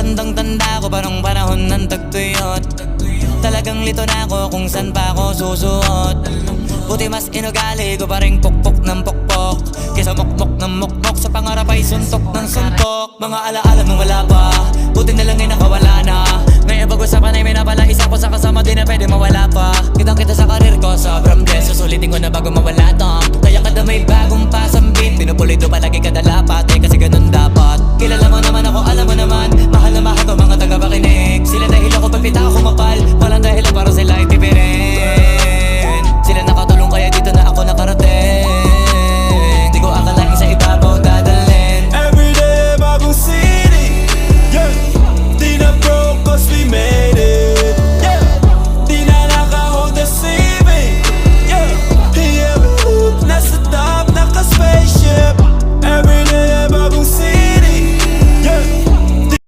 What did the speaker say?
Tandang-tanda ko parang panahon ng tagtuyot. Talagang lito na ako kung san pa ako susuot. Buti mas inugali ko pa rin pukpok ng pukpok kesa mukmok ng mukmok, sa pangarap ay suntok ng suntok. Mga alaala nung wala pa, buti na lang ay nakawala na. Ngayon pag-usapan ay may napala, isa ko sa kasama di na pwede mawala pa. Kitang kita sa karir ko, sobrang blessed, susulitin ko na bago mawala to. Kaya kada may bagong pasambit, pinupulido palagi kada lapat, kasi ganun dapat. Kilala mo naman ako, alam mo naman